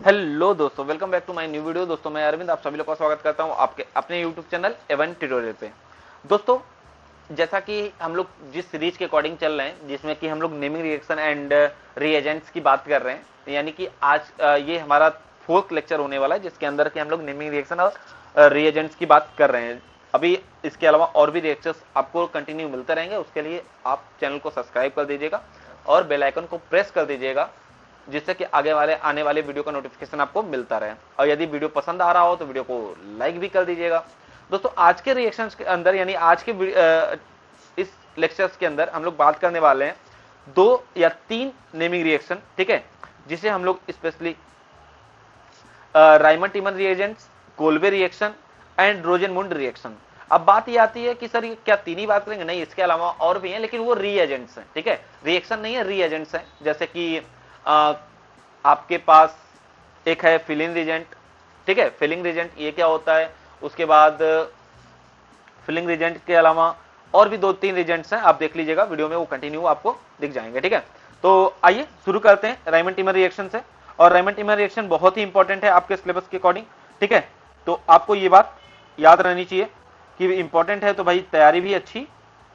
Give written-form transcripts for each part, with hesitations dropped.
Hello दोस्तों, welcome back to my new video. दोस्तों मैं अरविंद, आप सभी लोग का स्वागत करता हूं आपके अपने यूट्यूब चैनल एवन ट्यूटोरियल पे। दोस्तों जैसा कि हम लोग जिस सीरीज के अकॉर्डिंग चल रहे हैं, जिसमें कि हम लोग नेमिंग रिएक्शन एंड रीएजेंट्स की बात कर रहे हैं, यानी कि आज ये हमारा फोर्थ लेक्चर होने वाला है, जिसके अंदर कि हम लोग नेमिंग रिएक्शन और रीएजेंट्स की बात कर रहे हैं। अभी इसके अलावा और भी रिएक्शंस आपको कंटिन्यू मिलते रहेंगे। उसके लिए आप चैनल को सब्सक्राइब कर दीजिएगा और बेल आइकन को प्रेस कर दीजिएगा, जिससे कि आने वाले वीडियो का नोटिफिकेशन आपको मिलता रहे। और यदि वीडियो पसंद आ रहा हो तो वीडियो को लाइक भी कर दीजिएगा। दोस्तों आज के रिएक्शंस के अंदर, यानी आज के इस लेक्चर्स के अंदर हम लोग बात करने वाले हैं 2 या 3 नेमिंग रिएक्शन, ठीक है, जिसे हम लोग specially Reimer Tiemann reagents, Kolbe reaction and Rosenmund reaction. अब बात ये आती है कि सर ये क्या 3 ही बात करेंगे? नहीं, इसके अलावा और भी हैं, लेकिन वो रीएजेंट्स हैं, ठीक है, रिएक्शन नहीं है, रीएजेंट्स हैं। जैसे कि आपके पास एक है फिलिंग रिजेंट, ठीक है, फिलिंग रिजेंट ये क्या होता है। उसके बाद फिलिंग रिजेंट के अलावा और भी 2-3 रिजेंट्स हैं, आप देख लीजिएगा वीडियो में, वो कंटिन्यू आपको दिख जाएंगे, ठीक है। तो आइए शुरू करते हैं राइमंड टीमन रिएक्शन से। और राइमंड टीमन रिएक्शन बहुत ही इंपॉर्टेंट है आपके सिलेबस के अकॉर्डिंग, ठीक है। तो आपको ये बात याद रहनी चाहिए कि इंपॉर्टेंट है, तो भाई तैयारी भी अच्छी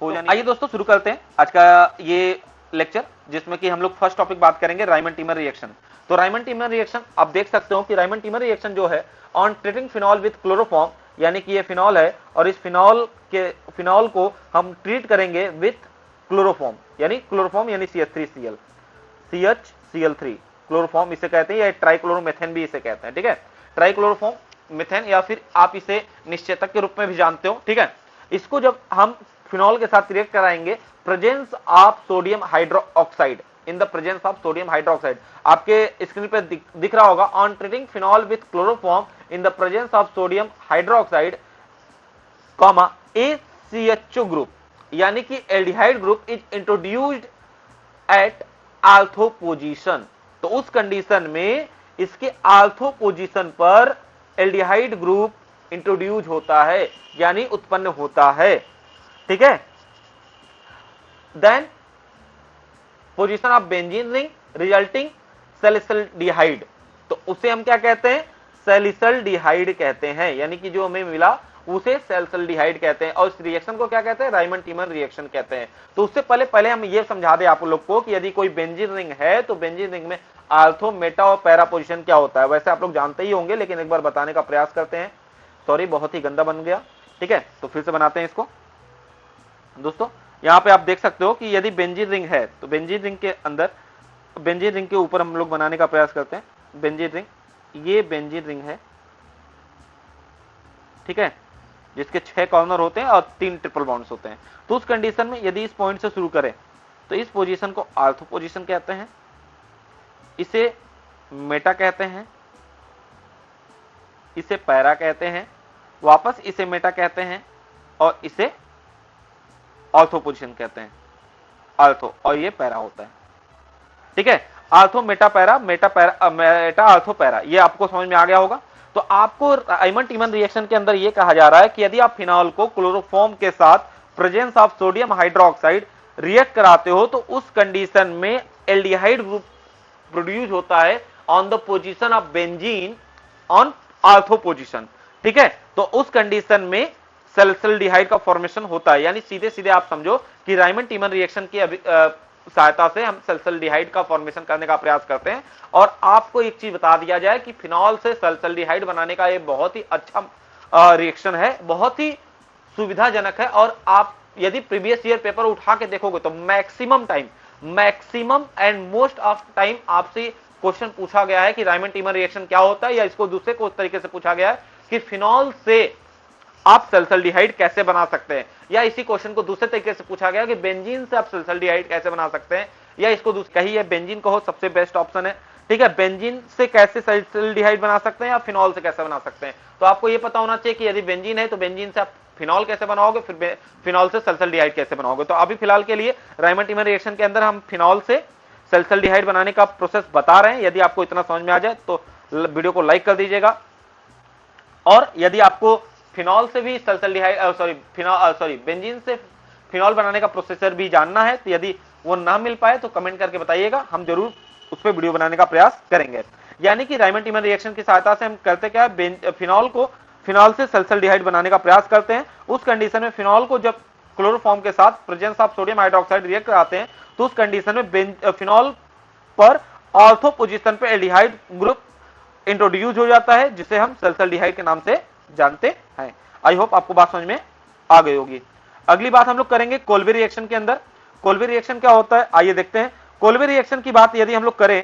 हो जानी। आइए दोस्तों शुरू करते हैं आज का ये लेक्चर, जिसमें कि हम लोग फर्स्ट टॉपिक बात करेंगे राइमंड टीमन रिएक्शन। तो राइमंड टीमन रिएक्शन आप देख सकते हो कि राइमंड टीमन रिएक्शन जो है on treating phenol with chloroform, यानी कि ये फिनॉल है और इस फिनॉल को हम ट्रीट करेंगे विथ क्लोरोफॉर्म, यानी क्लोरोफॉर्म यानी CH3Cl, CHCl3 क्लोरोफॉर्म इसे कहते हैं, या ट्राइक्लोरोमेथेन भी इसे कहते हैं, ठीक है, ट्राइक्लोरोफॉर्म मिथेन, या फिर आप इसे निश्चेतक के रूप में भी जानते हो, ठीक है। इसको जब हम फिनॉल के साथ रिएक्ट कराएंगे, presence of sodium hydroxide, in the presence of sodium hydroxide, आपके स्क्रीन पे दिख रहा होगा, on treating phenol with chloroform in the presence of sodium hydroxide comma ACHO group, यानी कि aldehyde group is introduced at ortho position. तो उस condition में इसके आल्थो पोजीशन पर एल्डिहाइड ग्रुप इंट्रोड्यूस होता है, यानी उत्पन्न होता है, ठीक है। Then position of benzene ring resulting salicylaldehyde, तो उसे हम क्या कहते हैं? सैलिसल्डिहाइड कहते हैं, यानी कि जो हमें मिला उसे सैलिसल्डिहाइड कहते हैं। और इस रिएक्शन को क्या कहते हैं? राइमंड टीमन रिएक्शन कहते हैं। तो उससे पहले हम ये समझा दें आप लोग को कि यदि कोई बेंजीन रिंग है तो बेंजीन रिंग में आल्थो, मेटा और पैरा पोजीशन क्या होता है। वैसे आप लोग जानते ही होंगे, लेकिन एक बार बताने का प्रयास करते हैं। सॉरी, बहुत ही गंदा बन गया, ठीक है, तो फिर से बनाते हैं इसको। दोस्तों यहाँ पे आप देख सकते हो कि यदि बेंजीन रिंग है तो बेंजीन रिंग के अंदर, बेंजीन रिंग के ऊपर हम लोग बनाने का प्रयास करते हैं। बेंजीन रिंग, ये बेंजीन रिंग है, ठीक है, जिसके 6 कॉर्नर होते हैं और 3 ट्रिपल बॉन्ड्स होते हैं। तो उस कंडीशन में यदि इस पॉइंट से शुरू करें तो इस पोजीशन को आल्थो पोजीशन कहते हैं, इसे मेटा कहते हैं, इसे पैरा कहते हैं, वापस इसे मेटा कहते हैं और इसे आल्थो पोजीशन कहते हैं, आल्थो, और ये पैरा होता है, ठीक है। आल्थो मेटा पैरा, मेटा आल्थो पैरा, ये आपको समझ में आ गया होगा। तो आपको राइमंड टीमन रिएक्शन के अंदर ये कहा जा रहा है कि यदि आप फिनॉल को क्लोरोफॉर्म के साथ presence of sodium hydroxide react कराते हो तो उस कंडीशन में एल्डिहाइड ग्रुप प्रोड्यूस होता है on the position of benzene on ortho position, ठीक है। तो उस कंडीशन में सैलिसल्डिहाइड का फॉर्मेशन होता है, यानी सीधे सीधे आप समझो कि राइमंड टीमन रिएक्शन की सहायता से हम सैलिसल्डिहाइड का फॉर्मेशन करने का प्रयास करते हैं। और आपको एक चीज बता दिया जाए कि फिनॉल से सैलिसल्डिहाइड बनाने का एक बहुत ही अच्छा रिएक्शन है, बहुत ही सुविधाजनक है। और आप यदि प्रीवियस ईयर पेपर उठा के देखोगे तो maximum and most of time आपसे क्वेश्चन पूछा गया है कि राइमंड टीमन रिएक्शन क्या होता है, या इसको दूसरे को तरीके से पूछा गया है कि फिनॉल से आप सैलिसल्डिहाइड कैसे बना सकते हैं, या इसी क्वेश्चन को दूसरे तरीके से पूछा गया कि बेंजीन से आप सैलिसल्डिहाइड कैसे बना सकते हैं, या इसको कहिए बेंजीन कहो, सबसे बेस्ट ऑप्शन है, ठीक है। बेंजीन से कैसे सैलिसल्डिहाइड बना सकते हैं या फिनॉल से कैसे बना सकते हैं। तो आपको यह पता होना चाहिए कि यदि बेंजीन है तो बेंजीन से आप फिनॉल कैसे बनाओगे, फिर फिनॉल से सैलिसल्डिहाइड कैसे बनाओगे। तो अभी फिलहाल के लिए राइमंड टीमन रिएक्शन के अंदर हम फिनॉल से सैलिसल्डिहाइड बनाने का प्रोसेस बता रहे हैं। यदि आपको इतना समझ में आ जाए तो वीडियो को लाइक कर दीजिएगा। और यदि आपको फिनॉल से भी सल्फरडिहाइड बेंजीन से फिनॉल बनाने का प्रोसेसर भी जानना है, तो यदि वो ना मिल पाए तो कमेंट करके बताइएगा, हम जरूर उस पर वीडियो बनाने का प्रयास करेंगे। यानी कि राइमन-टीमन रिएक्शन की सहायता से हम करते क्या है, फिनॉल को फिनॉल से सल्फरडिहाइड बनाने का प्रयास करते हैं। उस कंडीशन में फिनॉल को जब क्लोरोफॉर्म के साथ presence of sodium hydroxide react कराते हैं तो उस कंडीशन में फिनॉल पर ऑर्थो पोजीशन पे एल्डिहाइड ग्रुप इंट्रोड्यूस हो जाता है, जिसे हम सल्फरडिहाइड के नाम से जानते हैं। आई होप आपको बात समझ में आ गई होगी। अगली बात हम लोग करेंगे कोल्बे रिएक्शन के अंदर। कोल्बे रिएक्शन क्या होता है, आइए देखते हैं। कोल्बे रिएक्शन की बात यदि हम लोग करें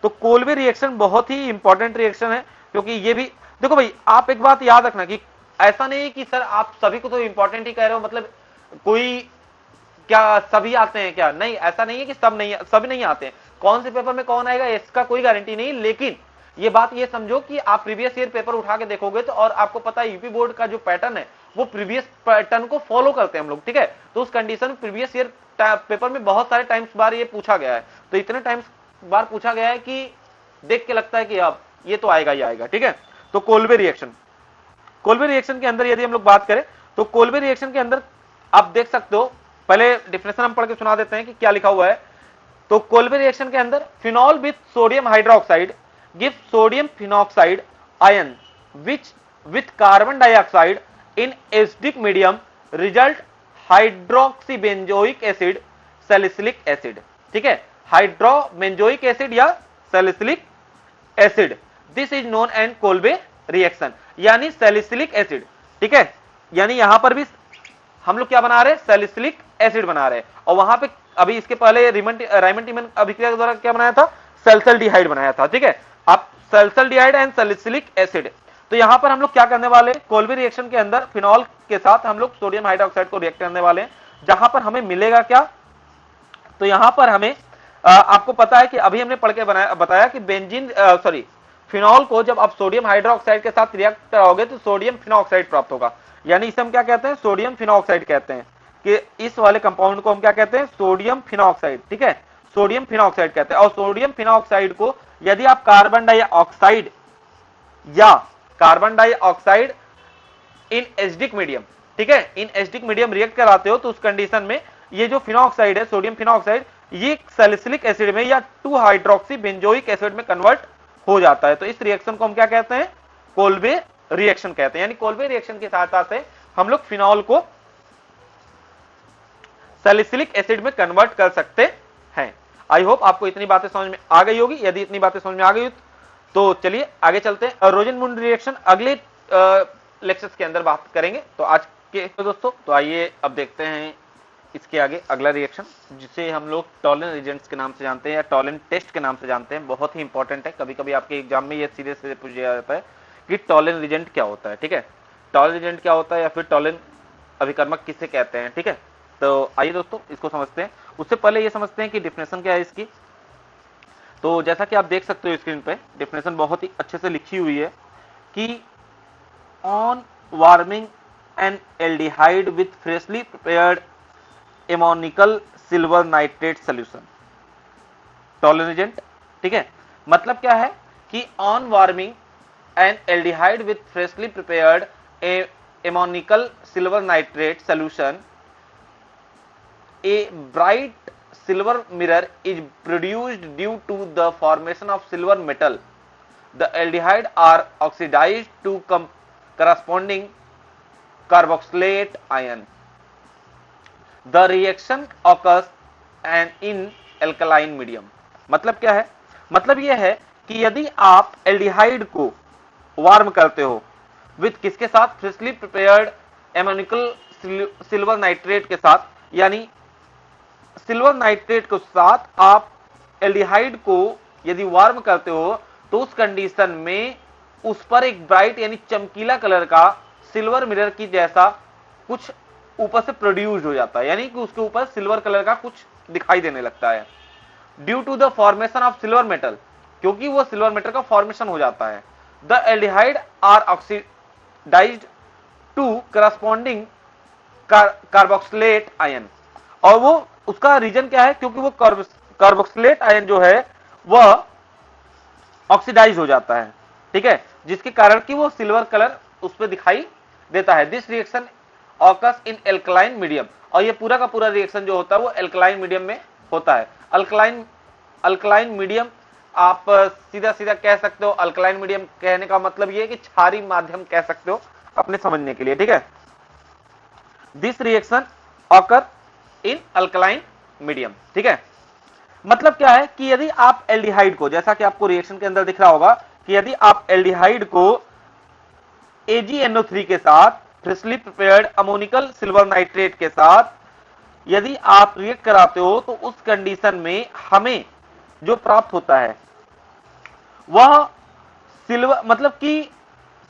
तो कोल्बे रिएक्शन बहुत ही इंपॉर्टेंट रिएक्शन है, क्योंकि ये भी देखो भाई, आप एक बात याद रखना कि ऐसा नहीं है कि सर आप सभी को तो इंपॉर्टेंट ही कह रहे हो, मतलब कोई क्या सभी आते हैं क्या, नहीं, ऐसा नहीं है कि सभी नहीं आते हैं। कौन से पेपर में कौन आएगा इसका कोई गारंटी नहीं, लेकिन ये बात ये समझो कि आप प्रीवियस ईयर पेपर उठा के देखोगे तो, और आपको पता है यूपी बोर्ड का जो पैटर्न है वो प्रीवियस पैटर्न को फॉलो करते हैं हम लोग, ठीक है। तो उस कंडीशन में प्रीवियस ईयर पेपर में बहुत सारे टाइम्स बार ये पूछा गया है, तो इतने टाइम्स बार पूछा गया है कि देख के लगता है कि अब ये तो आएगा ही आएगा, ठीक है। तो कोल्बे रिएक्शन, कोल्बे रिएक्शन के अंदर यदि हम लोग बात करें तो कोल्बे रिएक्शन के अंदर आप देख सकते हो, पहले डिफिनेशन हम पढ़ के सुना देते हैं कि क्या लिखा हुआ है। तो कोल्बे रिएक्शन के अंदर phenol with sodium hydroxide give sodium phenoxide ion which with carbon dioxide in acidic medium result hydroxybenzoic acid salicylic acid, ठीक है। हाइड्रोबेंजोइक एसिड या salicylic acid, this is known and Kolbe reaction, यानी salicylic acid, ठीक है। यानी यहां पर भी हम लोग क्या बना रहे हैं, सैलिसिलिक एसिड बना रहे हैं, और वहां पे अभी इसके पहले राइमन-टीमन अभिक्रिया के द्वारा क्या बनाया था, सल्फरडिहाइड बनाया था, ठीक है। अब सल्फरडिहाइड एंड सैलिसिलिक एसिड, तो यहां पर हम लोग क्या करने वाले हैं, कोल्बे रिएक्शन के अंदर फिनॉल के साथ हम लोग सोडियम हाइड्रोक्साइड को रिएक्ट करने वाले हैं, जहां पर हमें मिलेगा क्या, तो यहां पर हमें आपको पता है कि अभी हमने पढ़ के बताया कि बेंजीन सॉरी फिनॉल को जब आप सोडियम हाइड्रोक्साइड के साथ रिएक्ट कराओगे तो सोडियम फिनॉक्साइड प्राप्त होगा, यानी इसे हम क्या कहते हैं, सोडियम फिनॉक्साइड कहते हैं, कि इस वाले कंपाउंड को हम क्या कहते हैं, सोडियम फिनॉक्साइड, ठीक है, सोडियम फिनॉक्साइड कहते हैं। और सोडियम फिनॉक्साइड को यदि आप carbon dioxide in acidic medium, ठीक है, इन एसिडिक मीडियम रिएक्ट कराते हो तो उस कंडीशन में ये जो फिनॉक्साइड है, सोडियम फिनॉक्साइड, ये सैलिसिलिक एसिड में या 2 हाइड्रोक्सी बेंजोइक एसिड में कन्वर्ट हो जाता है। तो इस रिएक्शन को हम क्या कहते हैं, कोल्बे रिएक्शन कहते हैं। यानी कोल्बे रिएक्शन की सहायता से हम लोग फिनॉल को सैलिसिलिक एसिड में कन्वर्ट कर सकते हैं। आई होप आपको इतनी बातें समझ में आ गई होगी। यदि इतनी बातें समझ में आ गई तो चलिए आगे चलते हैं। रोजेनमुंड रिएक्शन अगले लेक्चर्स के अंदर बात करेंगे। तो आज के दोस्तों, तो आइए अब देखते हैं इसके आगे अगला रिएक्शन, जिसे हम लोग टॉलन एजेंट्स के नाम से जानते हैं या टॉलन टेस्ट के नाम से जानते हैं। बहुत ही इंपॉर्टेंट है, कभी कभी आपके एग्जाम में ये सीधे सीधे पूछा जाता है कि टॉलन एजेंट क्या होता है, ठीक है, टॉलन एजेंट क्या होता है या फिर टॉलन अभिकर्मक किसे कहते हैं, ठीक है। तो आइए दोस्तों इसको समझते हैं। उससे पहले ये समझते हैं कि डिफिनेशन क्या है इसकी। तो जैसा कि आप देख सकते हो स्क्रीन पे, डिफिनेशन बहुत ही अच्छे से लिखी हुई है कि on warming an aldehyde with freshly prepared ammoniacal silver nitrate solution, Tollens agent, ठीक है। मतलब क्या है कि on warming an aldehyde with freshly prepared ammoniacal silver nitrate solution, a bright silver mirror is produced due to the formation of silver metal. The aldehyde are oxidized to corresponding carboxylate ion. The reaction occurs in alkaline medium. मतलब क्या है, मतलब यह है कि यदि आप aldehyde को वार्म करते हो विथ किसके साथ, freshly prepared ammoniacal silver nitrate के साथ, यानी सिल्वर नाइट्रेट के साथ आप एल्डिहाइड को यदि वार्म करते हो तो उस कंडीशन में उस पर एक ब्राइट यानी चमकीला कलर का सिल्वर मिरर की जैसा कुछ ऊपर से प्रोड्यूस हो जाता है, यानी कि उसके ऊपर सिल्वर कलर का कुछ दिखाई देने लगता है। Due to the formation of silver metal, क्योंकि वो सिल्वर मेटल का फॉर्मेशन हो जाता है। The aldehyde are oxidized to corresponding carboxylate ion, और वो उसका रीजन क्या है, क्योंकि वो कार्बोक्सिलेट आयन जो है वह ऑक्सीडाइज हो जाता है, ठीक है, जिसके कारण कि वो सिल्वर कलर उस पर दिखाई देता है। This reaction occurs in alkaline medium, और ये पूरा का पूरा रिएक्शन जो होता है वो एल्कलाइन मीडियम में होता है। अल्कलाइन मीडियम आप सीधा सीधा कह सकते हो अल्कलाइन मीडियम, कहने का मतलब ये है कि क्षारीय माध्यम कह सकते हो अपने समझने के लिए, ठीक है। This reaction occur in alkaline medium, ठीक है। मतलब क्या है कि यदि आप एल्डिहाइड को, जैसा कि आपको रिएक्शन के अंदर दिख रहा होगा कि यदि आप एल्डिहाइड को AgNO3 के साथ freshly prepared ammoniacal silver nitrate के साथ यदि आप रिएक्ट कराते हो तो उस कंडीशन में हमें जो प्राप्त होता है वह सिल्वर, मतलब कि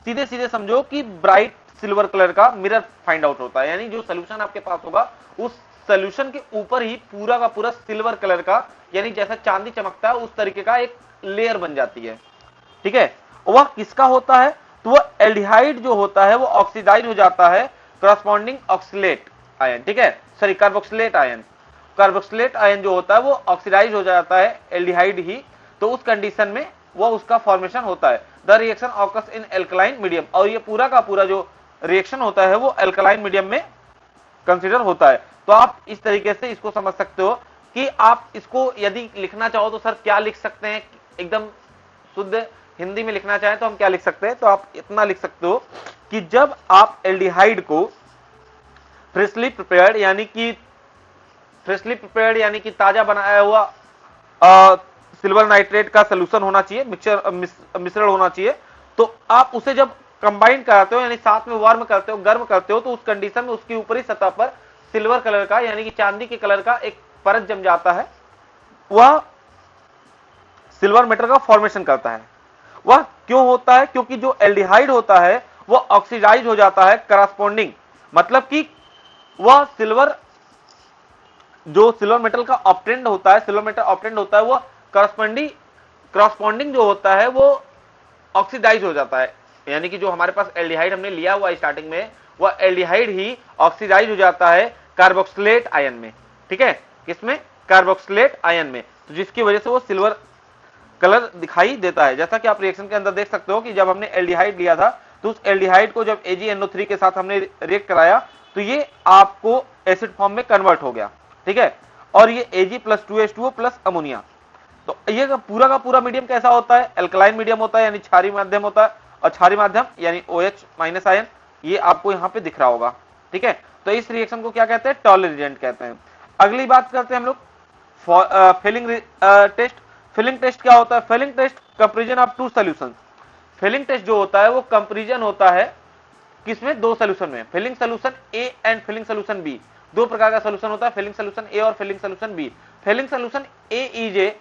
सीधे सीधे समझो कि ब्राइट सिल्वर कलर का मिरर फाइंड आउट होता है। यानी जो सोल्यूशन आपके पास होगा उस सोल्यूशन के ऊपर ही पूरा का पूरा सिल्वर कलर का, यानी जैसा चांदी चमकता है उस तरीके का एक लेयर बन जाती है, ठीक है। वह किसका होता है? तो वह एल्डिहाइड जो होता है वो ऑक्सीडाइज हो जाता है करस्पॉन्डिंग ऑक्सीलेट आयन, ठीक है, sorry carboxylate ion. Carboxylate ion जो होता है वो ऑक्सीडाइज हो जाता है एल्डिहाइड ही, तो उस कंडीशन में वो उसका फॉर्मेशन होता है। The reaction occurs in alkaline medium, और ये पूरा का पूरा जो रिएक्शन होता है वो एल्कलाइन मीडियम में कंसीडर होता है। तो आप इस तरीके से इसको समझ सकते हो कि आप इसको यदि लिखना चाहो तो सर क्या लिख सकते हैं, एकदम शुद्ध हिंदी में लिखना चाहें तो हम क्या लिख सकते हैं, तो आप इतना लिख सकते हो कि जब आप एल्डिहाइड को फ्रेशली प्रिपेयर्ड यानी कि ताजा बनाया हुआ सिल्वर नाइट्रेट का सोल्यूशन होना चाहिए, मिश्रण होना चाहिए, तो आप उसे जब कंबाइन कराते हो यानी साथ में वार्म करते हो, गर्म करते हो, तो उस कंडीशन में उसकी ऊपरी सतह पर सिल्वर कलर का यानी कि चांदी के कलर का एक परत जम जाता है, वह सिल्वर मेटल का फॉर्मेशन करता है। वह क्यों होता है? क्योंकि जो एल्डिहाइड होता है वह ऑक्सीडाइज हो जाता है करस्पॉन्डिंग, मतलब कि वह सिल्वर, जो सिल्वर मेटल का ऑप्टेंड होता है, सिल्वर मेटल ऑप्टेंड होता है, वह करस्पॉन्डिंग जो होता है वो ऑक्सीडाइज हो जाता है। यानी कि जो हमारे पास एल्डिहाइड हमने लिया हुआ स्टार्टिंग में, वह एल्डिहाइड ही ऑक्सीडाइज हो जाता है कार्बोक्सिलेट आयन में, ठीक है, किसमें? कार्बोक्सिलेट आयन में, तो जिसकी वजह से वो सिल्वर कलर दिखाई देता है। जैसा कि आप रिएक्शन के अंदर देख सकते हो कि जब हमने एल्डिहाइड लिया था तो उस एल्डिहाइड को जब AgNO3 के साथ हमने रिएक्ट कराया तो ये आपको एसिड फॉर्म में कन्वर्ट हो गया, ठीक है, और ये Ag+2H2O प्लस अमोनिया। तो ये पूरा का पूरा मीडियम कैसा होता है? एल्कलाइन मीडियम होता है, यानी क्षारीय माध्यम होता है, और क्षारीय माध्यम यानी OH- आयन, ये आपको यहाँ पे दिख रहा होगा, ठीक है। तो इस रिएक्शन को क्या कहते हैं? टॉलरेंट कहते हैं। अगली बात करते हैं हम लोग फिलिंग टेस्ट। फिलिंग टेस्ट क्या होता है? Fehling test comparison of two solutions. Fehling test जो होता है वो कंपैरिजन होता है किसमें? दो सॉल्यूशन में, Fehling solution A and Fehling solution B. दो प्रकार का सॉल्यूशन होता है, फिलिंग सॉल्यूशन ए और Fehling solution B. Fehling solution A is a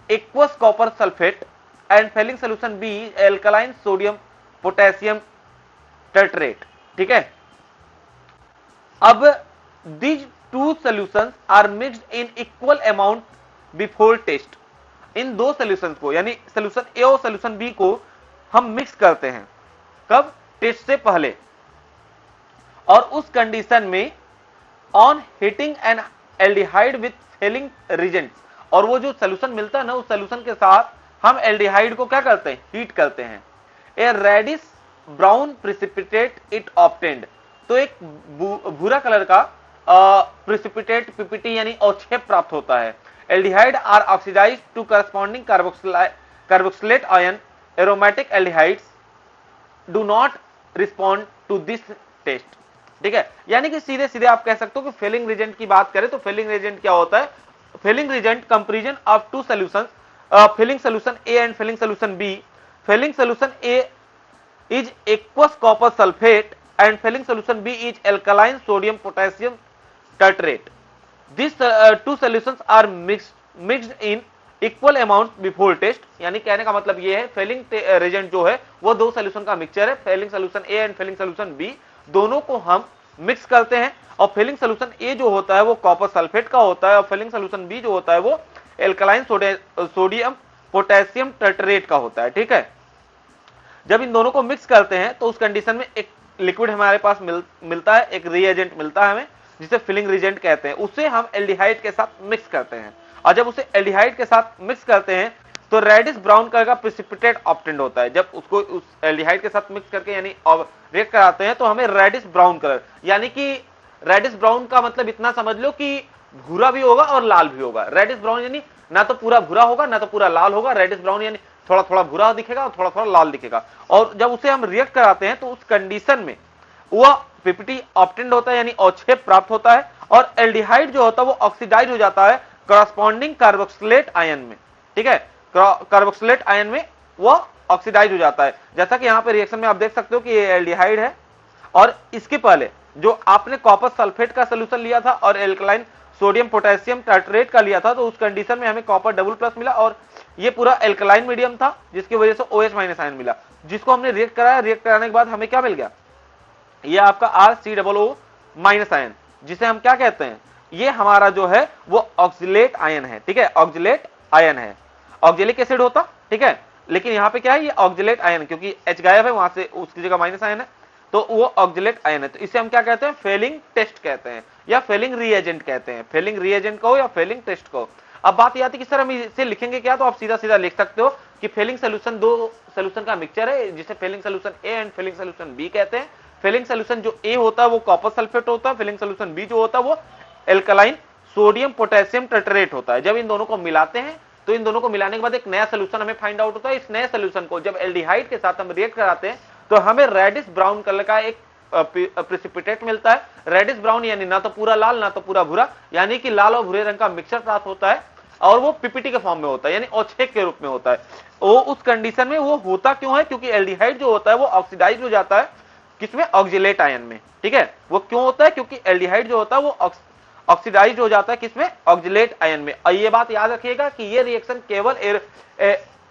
aqueous copper sulphate and Fehling solution B alkaline sodium potassium tartrate, ठीक है। अब these two solutions are mixed in equal amount before test. इन दो solutions को यानी solution A और solution B को हम मिक्स करते हैं, कब? टेस्ट से पहले। और उस कंडीशन में on heating an aldehyde with Fehling reagent, और वो जो सॉल्यूशन मिलता है ना, उस सॉल्यूशन के साथ हम एल्डिहाइड को क्या करते हैं? हीट करते हैं। A reddish brown precipitate it obtained, तो एक भूरा कलर का प्रिसिपिटेट पीपीटी यानी अवक्षेप प्राप्त होता है। Aldehyde are oxidized to corresponding carboxylate ion. Aromatic aldehydes do not respond to this test, ठीक है। यानी कि सीधे सीधे आप कह सकते हो कि फेलिंग रिजेंट की बात करें तो फेलिंग रिजेंट क्या होता है? Fehling reagent comparison of two solutions, Fehling solution A and Fehling solution B. Fehling solution A is aqueous copper sulfate and filling solution B is alkaline sodium potassium tartrate. These two solutions are mixed in equal amount before test। यानी कहने का मतलब ये है Fehling Regent जो है वो दो सोल्यूशन का मिक्सचर है, Fehling solution A and Fehling solution B, दोनों को हम मिक्स करते हैं। और फेलिंग सोल्यूशन ए जो होता है वो कॉपर सल्फेट का होता है और फेलिंग सोल्यूशन बी जो होता है वो एल्कलाइन सोडियम पोटेशियम टार्ट्रेट का होता है, ठीक है। जब इन दोनों को मिक्स करते हैं तो उस कंडीशन में एक लिक्विड हमारे पास मिलता है, एक रिएजेंट मिलता है हमें, जिसे फिलिंग रिएजेंट कहते हैं। उसे हम एल्डिहाइड के साथ मिक्स करते हैं, और जब उसे एल्डिहाइड के साथ मिक्स करते हैं तो रेडिश ब्राउन कलर का प्रिसिपिटेट ऑब्टेन्ड होता है। जब उसको उस एल्डिहाइड के साथ मिक्स करके यानी रिएक्ट कराते हैं तो हमें रेडिश ब्राउन कलर, यानी कि रेडिश ब्राउन का मतलब इतना समझ लो कि भूरा भी होगा और लाल भी होगा। रेडिश ब्राउन यानी ना तो पूरा भूरा होगा ना तो पूरा लाल होगा, रेडिश ब्राउन यानी थोड़ा थोड़ा भूरा दिखेगा और थोड़ा थोड़ा लाल दिखेगा। और जब उसे हम रिएक्ट कराते हैं तो उस कंडीशन में वह पीपीटी ऑब्टेन्ड होता है यानी O6 प्राप्त होता है, और एल्डिहाइड जो होता है वो ऑक्सीडाइज हो जाता है कॉरस्पॉन्डिंग कार्बोक्सिलेट आयन में। ठीक है, कार्बोक्सिलेट आयन में वह ऑक्सीडाइज हो जाता है। जैसा कि यहां पे रिएक्शन में आप देख सकते हो कि ये एल्डिहाइड है, और इसके पहले जो आपने कॉपर सल्फेट का सोल्यूशन लिया था और एल्कलाइन सोडियम पोटेशियम टार्ट्रेट का लिया था, तो उस कंडीशन में हमें कॉपर डबल प्लस मिला और ये पूरा एल्कलाइन मीडियम था जिसकी वजह से OH माइनस आयन मिला, जिसको हमने रिएक्ट कराया। रिएक्ट कराने के बाद हमें क्या मिल गया, ये आपका RCOO माइनस आयन, जिसे हम क्या कहते हैं, ये हमारा जो है वो ऑक्सिलेट आयन है। ठीक है, ऑक्सिलेट आयन है, ऑक्जेलिक एसिड होता। ठीक है, लेकिन यहाँ पे क्या है, ये ऑक्जिलेट आयन, क्योंकि H गायब है वहां से उसकी जगह माइनस आयन है, तो वो ऑक्जिलेट आयन है। तो इसे हम क्या कहते हैं, फेलिंग टेस्ट कहते हैं या फेलिंग रिएजेंट कहते हैं। फेलिंग रिएजेंट कहो या फेलिंग टेस्ट कहो। अब बात ये आती है कि सर हम इसे लिखेंगे क्या, तो आप सीधा सीधा लिख सकते हो कि फेलिंग सोल्यूशन दो सोल्यूशन का मिक्सचर है, जिसे Fehling solution A and Fehling solution B कहते हैं। फेलिंग सोल्यूशन जो ए होता है वो कॉपर सल्फेट होता है, फेलिंग सोल्यूशन बी जो होता है वो एल्कलाइन सोडियम पोटेशियम टर्टरेट होता है। जब इन दोनों को मिलाते हैं तो इन दोनों को मिलाने के बाद एक नया सोल्यूशन हमें फाइंड आउट होता है। इस नए सोल्यूशन को जब एल्डिहाइड के साथ हम रिएक्ट कराते हैं तो हमें रेडिश ब्राउन कलर का एक प्रेसिपिटेट मिलता है। रेडिश ब्राउन यानी ना तो पूरा लाल ना तो पूरा भूरा, यानी कि लाल और भूरे रंग का मिक्सचर प्राप्त होता है, और वो पीपीटी के फॉर्म में होता है यानी O6 के रूप में होता है। वो उस कंडीशन में वो होता क्यों है, क्योंकि एल्डिहाइड जो होता है वो ऑक्सीडाइज हो जाता है किसमें, ऑक्जिलेट आयन में। ठीक है, वो क्यों होता है, क्योंकि एल्डिहाइड जो होता है वो ऑक्सीडाइज हो जाता है किसमें, ऑक्जिलेट आयन में। और ये बात याद रखिएगा कि ये रिएक्शन केवल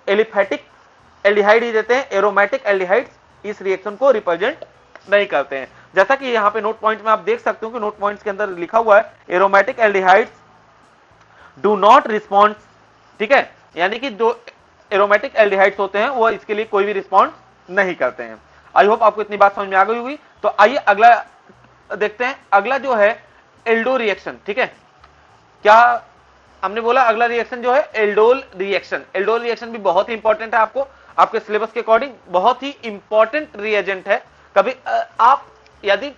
एलिफेटिक एल्डिहाइड ही देते हैं, एरोमेटिक एल्डिहाइड्स इस रिएक्शन को रिप्रेजेंट नहीं करते हैं। जैसा कि यहाँ पे नोट पॉइंट में आप देख सकते हो कि नोट पॉइंट्स के अंदर लिखा हुआ है aromatic aldehydes do not respond. ठीक है, यानी कि जो एरोमेटिक एल्डिहाइड्स होते हैं वो इसके लिए कोई भी रिस्पॉन्ड नहीं करते हैं। आई होप आपको इतनी बात समझ में आ गई होगी। तो आइए अगला देखते हैं। अगला जो है एल्डो रिएक्शन। ठीक है, क्या हमने बोला, अगला रिएक्शन जो है एल्डोल रिएक्शन। एल्डोल रिएक्शन भी बहुत ही इंपॉर्टेंट है, आपके सिलेबस के अकॉर्डिंग बहुत ही इंपॉर्टेंट रिएजेंट है। कभी आप यदि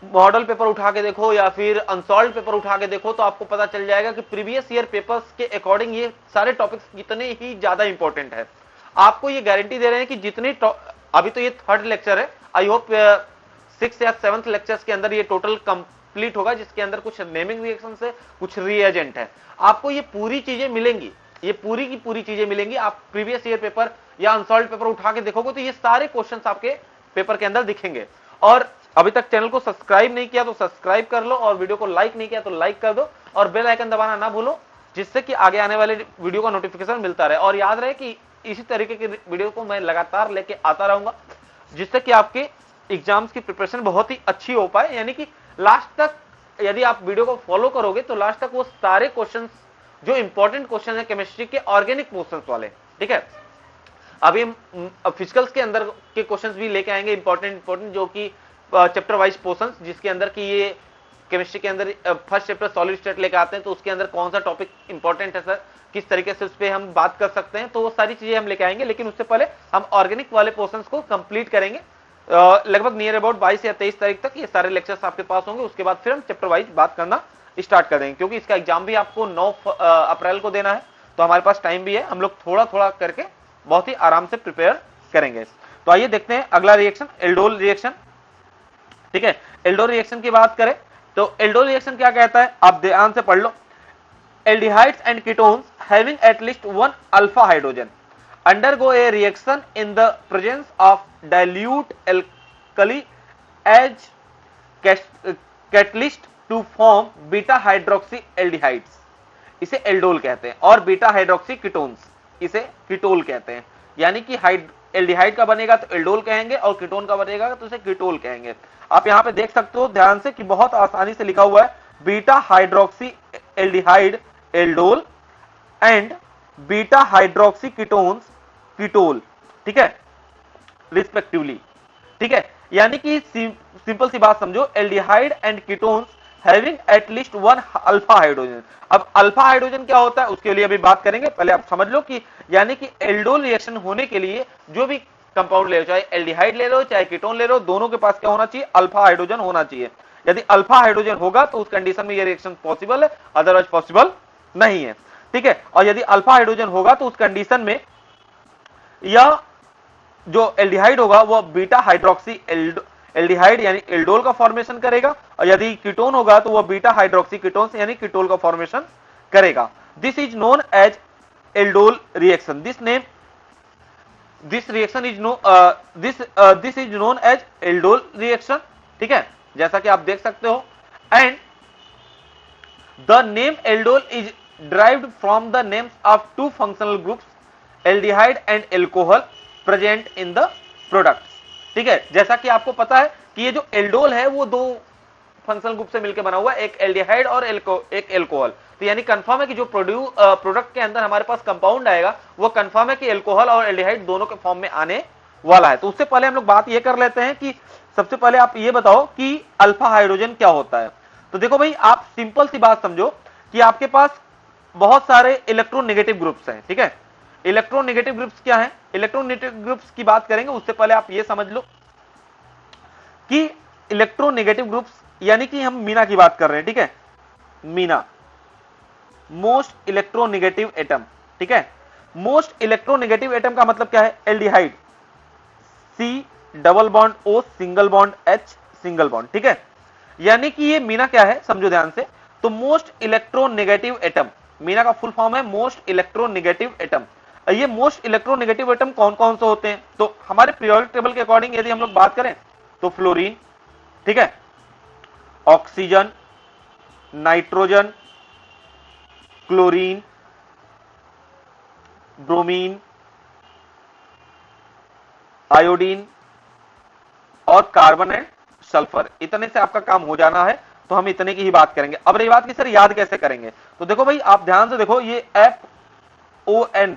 मॉडल पेपर उठा के देखो या फिर अनसॉल्व पेपर उठा के देखो तो आपको पता चल जाएगा कि प्रीवियस ईयर पेपर्स के अकॉर्डिंग ये सारे टॉपिक्स कितने ही ज्यादा इंपॉर्टेंट है। आपको ये गारंटी दे रहे हैं कि जितने अभी तो ये 3rd लेक्चर है, आई होप 6th या 7th लेक्चर्स के अंदर ये टोटल कंप्लीट होगा, जिसके अंदर कुछ नेमिंग रिएक्शन है, कुछ रिएजेंट है। आपको ये पूरी चीजें मिलेंगी, ये पूरी की पूरी चीजें मिलेंगी। आप प्रीवियस ईयर पेपर या अनसॉल्व पेपर उठा के देखोगे तो ये सारे क्वेश्चंस आपके पेपर के अंदर दिखेंगे। और अभी तक चैनल को सब्सक्राइब नहीं किया तो सब्सक्राइब कर लो, और वीडियो को लाइक नहीं किया तो लाइक कर दो, और बेल आइकन दबाना ना भूलो, जिससे कि आगे आने वाले वीडियो का नोटिफिकेशन मिलता रहे। और याद रहे कि इसी तरीके के वीडियो को मैं लगातार लेके आता रहूंगा, जिससे कि आपके एग्जाम्स की प्रिपरेशन बहुत ही अच्छी हो पाए। यानी कि लास्ट तक यदि आप वीडियो को फॉलो करोगे तो लास्ट तक वो सारे क्वेश्चंस जो इंपॉर्टेंट क्वेश्चन है केमिस्ट्री के ऑर्गेनिक पोर्शंस वाले, ठीक है, अभी हम फिजिकल्स के अंदर के क्वेश्चंस भी लेके आएंगे इंपॉर्टेंट जो कि चैप्टर वाइज पोर्शंस, जिसके अंदर की ये केमिस्ट्री के अंदर फर्स्ट चैप्टर सॉलिड स्टेट लेके आते हैं, तो उसके अंदर कौन सा टॉपिक इंपॉर्टेंट है सर, किस तरीके से उस पर हम बात कर सकते हैं, तो वो सारी चीजें हम लेके आएंगे। लेकिन उससे पहले हम ऑर्गेनिक वाले पोर्शंस को कंप्लीट करेंगे। लगभग नियर अबाउट 22 या 23 तारीख तक ये सारे लेक्चर्स आपके पास होंगे। उसके बाद फिर हम चैप्टर वाइज बात करना स्टार्ट कर देंगे, क्योंकि इसका एग्जाम भी आपको 9 अप्रैल को देना है, तो हमारे पास टाइम भी है। हम लोग थोड़ा थोड़ा करके बहुत ही आराम से प्रिपेयर करेंगे। तो आइए देखते हैं अगला रिएक्शन, एल्डोल रिएक्शन। ठीक है, एल्डोल रिएक्शन की बात करें तो एल्डोल रिएक्शन क्या कहता है, आप ध्यान से पढ़ लो। Aldehydes and ketones having at least 1 alpha hydrogen undergo a reaction in the presence of dilute alkali as catalyst to form beta hydroxy aldehydes, इसे एल्डोल कहते हैं, और बीटा हाइड्रोक्सी कीटोन्स इसे कीटोल कहते हैं। यानी कि एल्डिहाइड का बनेगा तो एल्डोल कहेंगे, और कीटोन का बनेगा तो इसे कीटोल कहेंगे। आप यहां पे देख सकते हो ध्यान से कि बहुत आसानी से लिखा हुआ है beta hydroxy aldehyde aldol and beta hydroxy ketones ketol, ठीक है, रिस्पेक्टिवली। ठीक है, यानी कि सिंपल सी बात समझो, aldehyde and ketones having at least 1 alpha hydrogen. अब अल्फा हाइड्रोजन क्या होता है उसके लिए अभी बात करेंगे, पहले आप समझ लो कि यानी कि एल्डोल रिएक्शन होने के लिए जो भी कंपाउंड ले लो, चाहे एल्डिहाइड ले लो चाहे कीटोन ले लो, दोनों के पास क्या होना चाहिए, अल्फा हाइड्रोजन होना चाहिए। यदि अल्फा हाइड्रोजन होगा तो उस कंडीशन में ये रिएक्शन पॉसिबल है, अदरवाइज पॉसिबल नहीं है, ठीक है। और यदि अल्फा हाइड्रोजन होगा तो उस कंडीशन में यह जो एल्डिहाइड होगा वह बीटा हाइड्रोक्सी एल्डिहाइड यानी एल्डोल का फॉर्मेशन करेगा, और यदि कीटोन होगा तो वह बीटा हाइड्रोक्सी कीटोन यानी कीटोल का फॉर्मेशन करेगा। This is known as aldol reaction. This reaction is this is known as aldol reaction, ठीक है, जैसा कि आप देख सकते हो। And the name aldol is derived from the names of two functional groups, aldehyde and alcohol present in the products, ठीक है। जैसा कि आपको पता है कि ये जो एल्डोल है वो दो फंक्शनल ग्रुप से मिलकर बना हुआ है, एक एल्डिहाइड और एक एल्कोहल। तो यानी कंफर्म है कि जो प्रोडक्ट के अंदर हमारे पास कंपाउंड आएगा वो कंफर्म है कि एल्कोहल और एल्डिहाइड दोनों के फॉर्म में आने वाला है। तो उससे पहले हम लोग बात ये कर लेते हैं कि सबसे पहले आप ये बताओ कि अल्फा हाइड्रोजन क्या होता है। तो देखो भाई, आप सिंपल सी बात समझो कि आपके पास बहुत सारे इलेक्ट्रोनेगेटिव ग्रुप्स हैं, ठीक है। इलेक्ट्रोनेगेटिव ग्रुप्स क्या है? इलेक्ट्रोनेगेटिव ग्रुप्स की बात करेंगे उससे पहले आप ये समझ लो कि इलेक्ट्रोनेगेटिव ग्रुप्स यानी कि हम मीना की बात कर रहे हैं, ठीक है। मीना मोस्ट इलेक्ट्रोनेगेटिव एटम, ठीक है। मोस्ट इलेक्ट्रोनेगेटिव एटम का मतलब क्या है? Aldehyde C double bond O single bond H single bond, ठीक है। यानी कि ये मीना क्या है समझो ध्यान से। तो मोस्ट इलेक्ट्रोनेगेटिव एटम, मीना का फुल फॉर्म है मोस्ट इलेक्ट्रोनेगेटिव एटम। ये मोस्ट इलेक्ट्रोनेगेटिव एटम कौन कौन से होते हैं? तो हमारे पीरियोडिक टेबल के अकॉर्डिंग यदि हम लोग बात करें तो फ्लोरीन, ठीक है, oxygen, nitrogen, chlorine, bromine, iodine और कार्बन एंड सल्फर। इतने से आपका काम हो जाना है, तो हम इतने की ही बात करेंगे। अब रही बात कि सर याद कैसे करेंगे, तो देखो भाई आप ध्यान से देखो, ये FON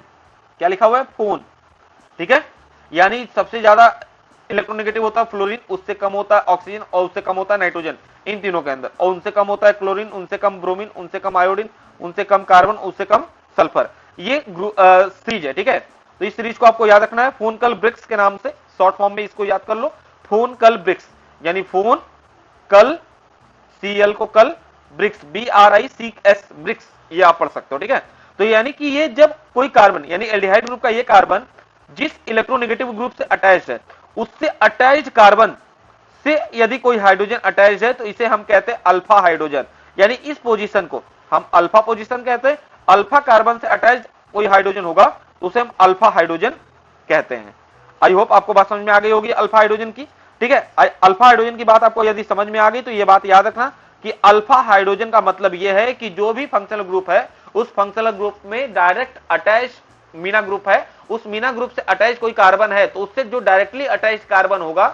क्या लिखा हुआ है? फोन, ठीक है। यानी सबसे ज्यादा इलेक्ट्रोनेगेटिव होता है फ्लोरीन, उससे कम होता है ऑक्सीजन और उससे कम होता है नाइट्रोजन इन तीनों के अंदर, और उनसे कम होता है क्लोरीन, उनसे कम ब्रोमीन, उनसे कम आयोडीन, उनसे कम कार्बन, उससे कम सल्फर। ये सीरीज है, ठीक है। तो इस सीरीज को आपको याद रखना है फोनकल ब्रिक्स के नाम से, शॉर्ट फॉर्म में इसको याद कर लो, फोनकल ब्रिक्स, यानी फोन कल Cl को कल, ब्रिक्स BRICS ब्रिक्स, ये आप पढ़ सकते हो, ठीक है। तो यानी कि ये जब कोई कार्बन यानी एल्डिहाइड ग्रुप का ये कार्बन जिस इलेक्ट्रोनेगेटिव ग्रुप से अटैच्ड है उससे अटैच्ड कार्बन से यदि कोई हाइड्रोजन अटैच्ड है तो इसे हम कहते हैं अल्फा हाइड्रोजन। यानी इस पोजीशन को हम अल्फा पोजीशन कहते हैं। अल्फा कार्बन से अटैच्ड कोई हाइड्रोजन होगा तो उसे हम अल्फा हाइड्रोजन कहते हैं। आई होप आपको बात समझ में आ गई होगी अल्फा हाइड्रोजन की, ठीक है। अल्फा हाइड्रोजन की बात आपको यदि समझ में आ गई तो यह बात याद रखना कि अल्फा हाइड्रोजन का मतलब यह है कि जो भी फंक्शनल ग्रुप है उस फंक्शनल ग्रुप में डायरेक्ट अटैच मीना ग्रुप है, उस मीना ग्रुप से अटैच कोई कार्बन है तो उससे जो डायरेक्टली अटैच कार्बन होगा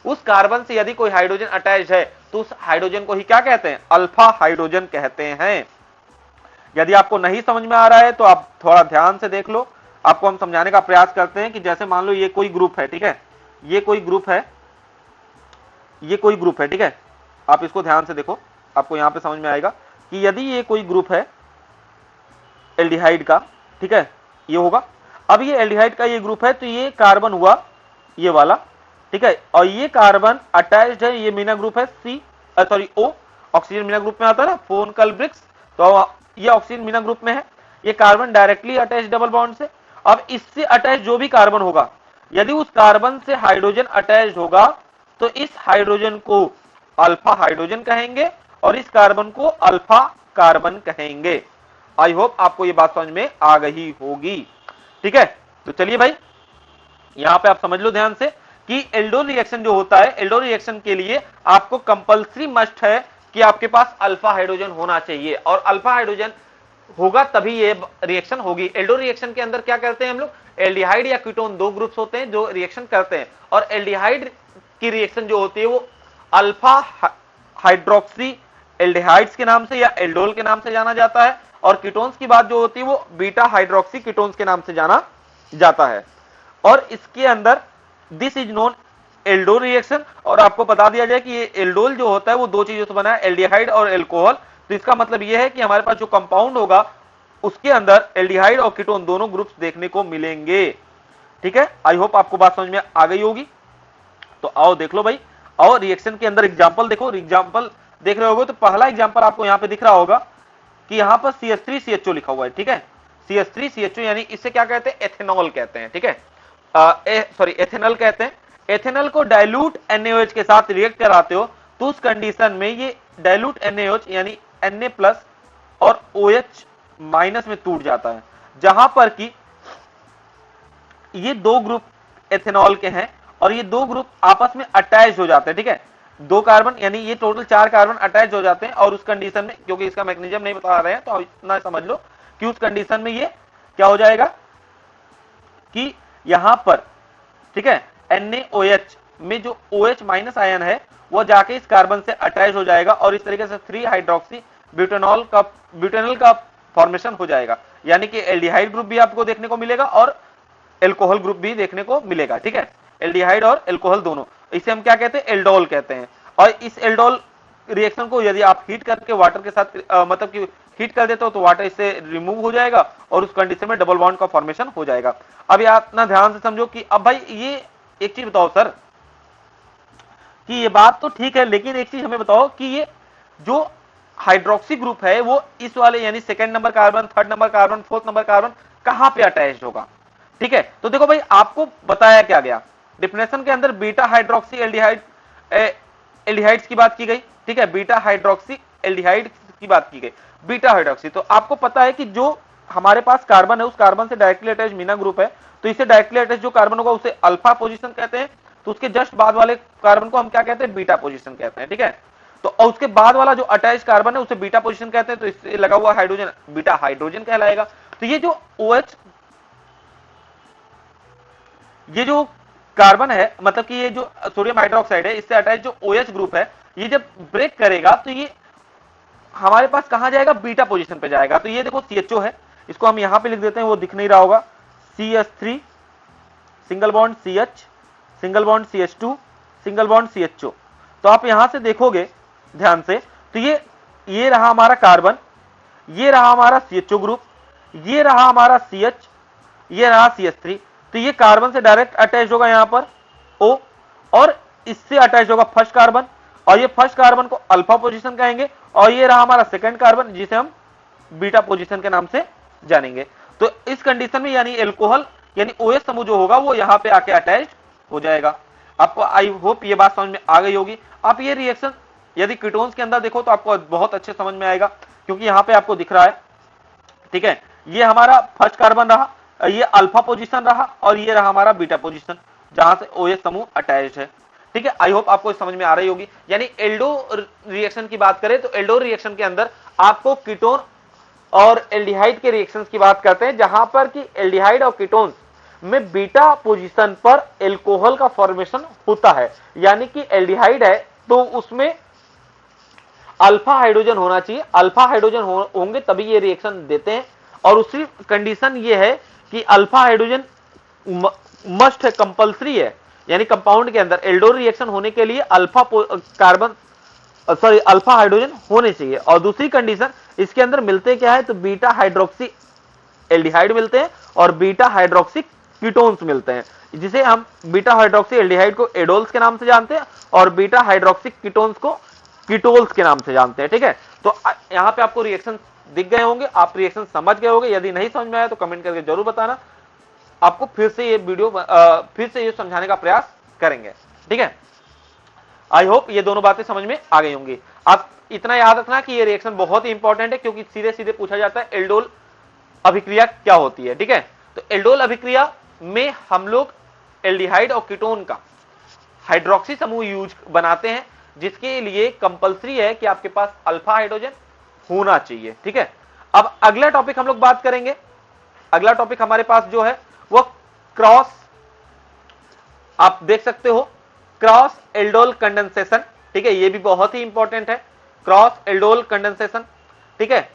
उस कार्बन से यदि कोई हाइड्रोजन अटैच है तो उस हाइड्रोजन को ही क्या कहते हैं? अल्फा हाइड्रोजन कहते हैं। यदि आपको नहीं समझ में आ रहा है तो आप थोड़ा ध्यान से देख लो, आपको हम समझाने का प्रयास करते हैं कि जैसे मान लो ये कोई ग्रुप है, ठीक है, ये कोई ग्रुप है, ये कोई ग्रुप है, ठीक है। आप इसको ध्यान से देखो, आपको यहां पे समझ में आएगा कि यदि ये कोई ग्रुप है एल्डिहाइड का, ठीक है, ये होगा। अब ये एल्डिहाइड का ये ग्रुप है तो ये कार्बन हुआ ये वाला, ठीक है, और ये कार्बन अटैच्ड है, ये मीना ग्रुप है O, ऑक्सीजन मीना ग्रुप में आता है ना, फोनकल ब्रिक्स, तो ये ऑक्सीजन मीना ग्रुप में है, ये carbon directly attach double bond से। अब इससे अटैच जो भी कार्बन होगा यदि उस कार्बन से हाइड्रोजन अटैच होगा तो इस हाइड्रोजन को अल्फा हाइड्रोजन कहेंगे और इस कार्बन को अल्फा कार्बन कहेंगे। आई होप आपको ये बात समझ में आ गई होगी, ठीक है। तो चलिए भाई यहां पे आप समझ लो ध्यान से कि एल्डोल रिएक्शन जो होता है, एल्डोल रिएक्शन के लिए आपको कंपल्सरी मस्ट है कि आपके पास अल्फा हाइड्रोजन होना चाहिए, और अल्फा हाइड्रोजन होगा तभी ये रिएक्शन होगी। एल्डोल रिएक्शन के अंदर क्या करते हैं हम लोग? एल्डिहाइड या कीटोन दो ग्रुप्स होते हैं जो रिएक्शन करते हैं, और एल्डिहाइड की रिएक्शन जो होती है वो अल्फा हाइड्रोक्सी एल्डिहाइड्स के नाम से या एल्डोल के नाम से जाना जाता है, और कीटोन्स की बात जो होती है वो बीटा हाइड्रोक्सी कीटोन्स के नाम से जाना जाता है। और इसके अंदर this is known aldol reaction. और आपको बता दिया जाए कि ये एल्डोल जो होता है वो दो चीजों से बना है, एल्डिहाइड और एल्कोहल। तो इसका मतलब ये है कि हमारे पास जो कंपाउंड होगा उसके अंदर एल्डिहाइड और कीटोन दोनों ग्रुप्स देखने को मिलेंगे, ठीक है। आई होप आपको बात समझ में आ गई होगी। तो आओ देख लो भाई, और रिएक्शन के अंदर एग्जांपल देखो, एग्जांपल देख रहे होगे तो पहला एग्जांपल आपको यहां पे दिख रहा होगा कि यहां पर CH3CHO लिखा हुआ है, ठीक है, CH3CHO, यानी इसे क्या कहते हैं, एथेनॉल कहते हैं, ठीक है, सॉरी एथेनॉल कहते हैं। एथेनॉल को डाइल्यूट NaOH के साथ रिएक्ट कराते हो तो उस कंडीशन में ये डाइल्यूट NaOH यानी Na+ और OH- में टूट जाता है, जहां पर कि ये दो ग्रुप एथेनॉल के हैं और ये दो ग्रुप आपस में अटैच हो जाते हैं, ठीक है, दो कार्बन यानी ये टोटल 4 कार्बन अटैच हो जाते हैं, और उस कंडीशन में, क्योंकि इसका मैकेनिज्म नहीं बता रहे हैं तो इतना समझ लो कि उस कंडीशन में ये क्या हो जाएगा कि यहां पर, ठीक है, NaOH में जो OH- आयन है वो जाके इस कार्बन से अटैच हो जाएगा और इस तरीके से 3 हाइड्रोक्सी ब्यूटेनॉल का फॉर्मेशन हो जाएगा, यानी कि एल्डिहाइड ग्रुप भी आपको देखने को मिलेगा और एल्कोहल ग्रुप भी देखने को मिलेगा, ठीक है, एल्डिहाइड और एल्कोहल दोनों। इसे हम क्या कहते हैं, एल्डोल कहते हैं। और इस एल्डोल रिएक्शन को यदि आप हीट करके वाटर के साथ मतलब कि हीट कर देते हो तो वाटर इससे रिमूव हो जाएगा और उस कंडीशन में डबल बॉन्ड का फॉर्मेशन हो जाएगा। अब ये आप ना ध्यान से समझो कि अब भाई ये एक चीज बताओ सर, कि ये बात तो ठीक है, लेकिन एक चीज हमें बताओ कि ये जो हाइड्रोक्सी ग्रुप है वो इस वाले यानी second number carbon, third number carbon, fourth number carbon कहां पे अटैच होगा, ठीक है। तो देखो भाई आपको बताया क्या गया, डिफिनेशन के अंदर बीटा हाइड्रोक्सी एल्डिहाइड्स की बात की गई, ठीक है, बीटा हाइड्रोक्सी एल्डिहाइड की बात की गई, बीटा हाइड्रोक्सी। तो आपको पता है कि जो हमारे पास कार्बन है उस कार्बन से डायरेक्टली अटैच मीना ग्रुप है, तो इसे डायरेक्टली अटैच जो कार्बन होगा उसे अल्फा पोजीशन कहते हैं, तो उसके जस्ट बाद वाले कार्बन को हम क्या कहते हैं, बीटा पोजीशन कहते हैं, ठीक है। तो उसके बाद वाला जो अटैच कार्बन है उसे बीटा पोजीशन कहते हैं, तो इससे लगा हुआ हाइड्रोजन बीटा हाइड्रोजन कहलाएगा। तो ये जो OH, ये जो कार्बन है मतलब कि ये जो सोडियम हाइड्रोक्साइड है इससे अटैच जो OH ग्रुप है, ये जब ब्रेक करेगा तो ये हमारे पास कहां जाएगा, बीटा पोजीशन पे जाएगा। तो ये देखो CHO है, इसको हम यहां पे लिख देते हैं, वो दिख नहीं रहा होगा, CH3 single bond CH single bond CH2 single bond CHO। तो आप यहां से देखोगे ध्यान से, तो ये रहा हमारा कार्बन, ये रहा हमारा CHO ग्रुप, ये रहा हमारा CH, ये रहा CH3। तो ये कार्बन से डायरेक्ट अटैच होगा यहां पर O, और इससे अटैच होगा फर्स्ट कार्बन, और ये फर्स्ट कार्बन को अल्फा पोजीशन कहेंगे, और ये रहा हमारा सेकंड कार्बन जिसे हम बीटा पोजीशन के नाम से जानेंगे। तो इस कंडीशन में यानी एल्कोहल यानी OH समूह जो होगा वो यहां पे आके अटैच हो जाएगा। आपको आई होप ये बात समझ में आ गई होगी। आप ये रिएक्शन यदि कीटोन्स के अंदर देखो तो आपको बहुत अच्छे समझ में आएगा, क्योंकि यहां पे आपको दिख रहा है, ठीक है, ये हमारा फर्स्ट कार्बन रहा, ये अल्फा पोजीशन रहा, और ये रहा हमारा बीटा पोजीशन जहां से OH समूह अटैच है, ठीक है। आई होप आपको समझ में आ रही होगी। यानी एल्डो रिएक्शन की बात करें तो एल्डो रिएक्शन के अंदर आपको कीटोन और एल्डिहाइड के रिएक्शंस की बात करते हैं, जहां पर कि एल्डिहाइड और कीटोन्स में बीटा पोजीशन पर एल्कोहल का फॉर्मेशन होता है, यानी कि एल्डिहाइड है तो उसमें अल्फा हाइड्रोजन होना चाहिए, अल्फा हाइड्रोजन होंगे तभी ये रिएक्शन देते हैं। और उसी कंडीशन ये है कि अल्फा हाइड्रोजन मस्ट है, कंपल्सरी है, यानी कंपाउंड के अंदर एल्डोल रिएक्शन होने के लिए alpha carbon sorry alpha hydrogen होने चाहिए। और दूसरी कंडीशन इसके अंदर मिलते क्या है, तो बीटा हाइड्रोक्सी एल्डिहाइड मिलते हैं और बीटा हाइड्रोक्सी कीटोन्स मिलते हैं, जिसे हम बीटा हाइड्रोक्सी एल्डिहाइड को एडोल्स के नाम से जानते हैं और बीटा हाइड्रोक्सी कीटोन्स को कीटोल्स के नाम से जानते हैं, ठीक है। तो यहां पे आपको रिएक्शन दिख गए होंगे, आप रिएक्शन समझ गए होंगे। यदि नहीं समझ में आया तो कमेंट करके जरूर बताना, आपको फिर से ये वीडियो फिर से ये समझाने का प्रयास करेंगे, ठीक है। आई होप ये दोनों बातें समझ में आ गई होंगी। आप इतना याद रखना कि ये रिएक्शन बहुत ही इंपॉर्टेंट है, क्योंकि सीधे सीधे पूछा जाता है एल्डोल अभिक्रिया क्या होती है, ठीक है। तो एल्डोल अभिक्रिया में हम लोग एल्डिहाइड और कीटोन का हाइड्रोक्सी समूह यूज बनाते हैं, जिसके लिए कंपलसरी है कि आपके पास अल्फा हाइड्रोजन होना चाहिए, ठीक है। अब अगला टॉपिक हम लोग बात करेंगे, अगला टॉपिक हमारे पास जो है वो क्रॉस, आप देख सकते हो क्रॉस एल्डोल कंडेंसेशन, ठीक है, ये भी बहुत ही इंपॉर्टेंट है, क्रॉस एल्डोल कंडेंसेशन, ठीक है,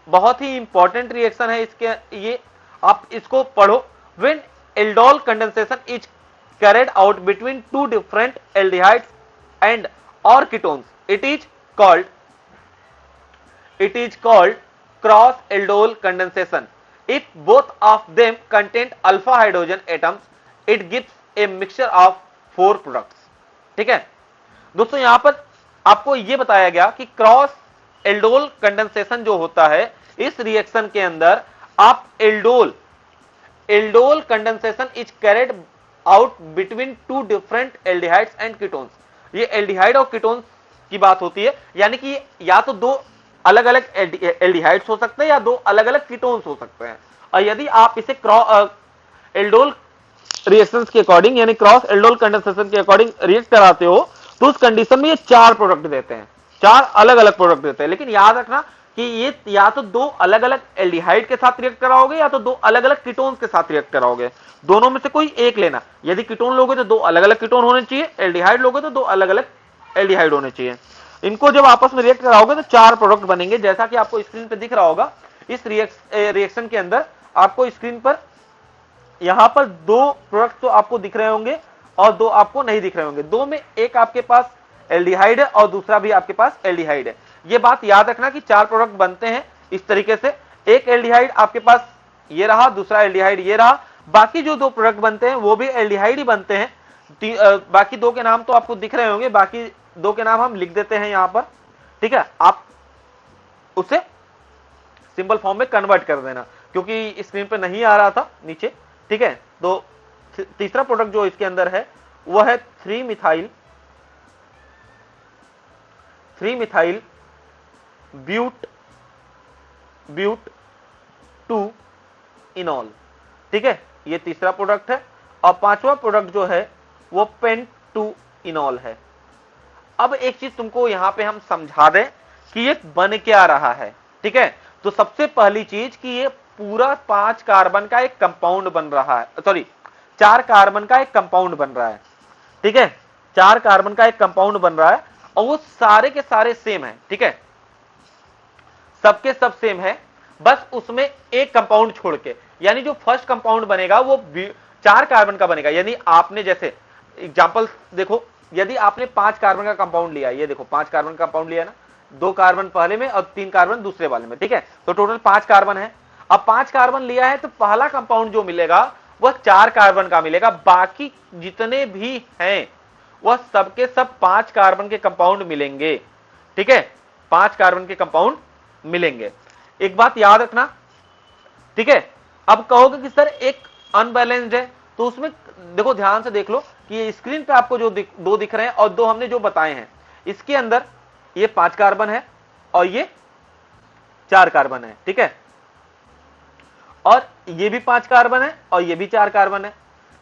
बहुत ही इंपॉर्टेंट रिएक्शन है इसके, ये आप इसको पढ़ो। When aldol condensation is carried out between two different aldehydes and or ketones, it is called cross aldol condensation. If both of them contain alpha hydrogen atoms, it gives a mixture of 4 products, ठीक है। दोस्तों यहां पर आपको यह बताया गया कि क्रॉस एल्डोल कंडेंसेशन जो होता है, इस रिएक्शन के अंदर आप aldol condensation is carried out between two different aldehydes and ketones. ये एल्डिहाइड और कीटोन्स की बात होती है, यानी कि या तो दो अलग अलग एल्डिहाइड्स हो सकते हैं या दो अलग अलग कीटोन्स हो सकते हैं। और यदि आप इसे एल्डोल रिएक्शंस के अकॉर्डिंग यानी क्रॉस एल्डोल कंडेंसेशन के अकॉर्डिंग रिएक्ट कराते हो तो उस कंडीशन में ये 4 प्रोडक्ट देते हैं, 4 अलग अलग प्रोडक्ट देते हैं। लेकिन याद रखना कि ये या तो दो अलग अलग एल्डिहाइड के साथ रिएक्ट कराओगे या तो दो अलग अलग कीटोन्स के साथ रिएक्ट कराओगे, दोनों में से कोई एक लेना। यदि कीटोन लोगे तो दो अलग अलग कीटोन होने चाहिए, एल्डिहाइड लोगे तो दो अलग अलग एल्डिहाइड होने चाहिए। इनको जब आपस में रिएक्ट कराओगे तो 4 प्रोडक्ट बनेंगे, जैसा कि आपको स्क्रीन पे दिख रहा होगा। इस रिएक्शन के अंदर आपको स्क्रीन पर यहां पर 2 प्रोडक्ट तो आपको दिख रहे होंगे और 2 आपको नहीं दिख रहे होंगे। 2 में एक आपके पास एल्डिहाइड है और दूसरा भी आपके पास एल्डिहाइड है। ये बात याद रखना कि 4 प्रोडक्ट बनते हैं इस तरीके से, एक एल्डिहाइड आपके पास ये रहा, दूसरा एल्डिहाइड ये रहा, बाकी जो 2 प्रोडक्ट बनते हैं वो भी एल्डिहाइड ही बनते हैं। बाकी 2 के नाम तो आपको दिख रहे होंगे, बाकी 2 के नाम हम लिख देते हैं यहां पर, ठीक है। आप उसे सिंपल फॉर्म में कन्वर्ट कर देना क्योंकि स्क्रीन पे नहीं आ रहा था नीचे, ठीक है। तो तीसरा प्रोडक्ट जो इसके अंदर है वह है 3 मिथाइल ब्यूट 2 इनॉल, ठीक है। ये तीसरा प्रोडक्ट है। और 5वां प्रोडक्ट जो है वो पेंट 2 इनॉल है। अब एक चीज तुमको यहां पे हम समझा दें कि ये बन क्या रहा है, ठीक है। तो सबसे पहली चीज कि ये पूरा 5 कार्बन का एक कंपाउंड बन रहा है, सॉरी 4 कार्बन का एक कंपाउंड बन रहा है, ठीक है। 4 कार्बन का एक कंपाउंड बन रहा है और वो सारे के सारे सेम है, ठीक है, सबके सब सेम है, बस उसमें एक कंपाउंड छोड़ के, यानी जो फर्स्ट कंपाउंड बनेगा वो 4 कार्बन का बनेगा। यानी आपने जैसे एग्जांपल देखो, यदि आपने 5 कार्बन का कंपाउंड लिया, ये देखो 5 कार्बन का कंपाउंड लिया ना, 2 कार्बन पहले में और 3 कार्बन दूसरे वाले में, ठीक है। तो टोटल 5 कार्बन है। अब 5 कार्बन लिया है तो पहला कंपाउंड जो मिलेगा वह 4 कार्बन का मिलेगा, बाकी जितने भी हैं वह सबके सब 5 कार्बन के कंपाउंड मिलेंगे, ठीक है, 5 कार्बन के कंपाउंड मिलेंगे। एक बात याद रखना, ठीक है। अब कहोगे कि सर एक अनबैलेंस्ड है, तो उसमें देखो ध्यान से देख लो कि ये स्क्रीन पे आपको जो 2 दिख रहे हैं और 2 हमने जो बताए हैं, इसके अंदर ये 5 कार्बन है और ये 4 कार्बन है, ठीक है। और ये भी 5 कार्बन है और ये भी 4 कार्बन है,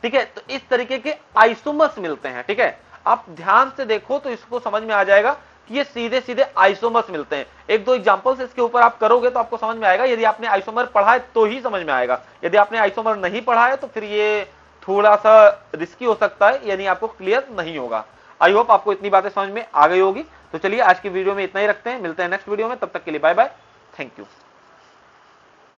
ठीक है। तो इस तरीके के आइसोमर्स मिलते हैं, ठीक है। आप ध्यान से देखो तो इसको समझ में आ जाएगा कि ये सीधे सीधे आइसोमर्स मिलते हैं। 1-2 एग्जांपल्स इसके ऊपर आप करोगे तो आपको समझ में आएगा। यदि आपने आइसोमर पढ़ा है तो ही समझ में आएगा, यदि आपने आइसोमर नहीं पढ़ा है तो फिर ये थोड़ा सा रिस्की हो सकता है, यानी आपको क्लियर नहीं होगा। आई होप आपको इतनी बातें समझ में आ गई होगी। तो चलिए आज की वीडियो में इतना ही रखते हैं, मिलते हैं नेक्स्ट वीडियो में, तब तक के लिए बाय बाय, थैंक यू।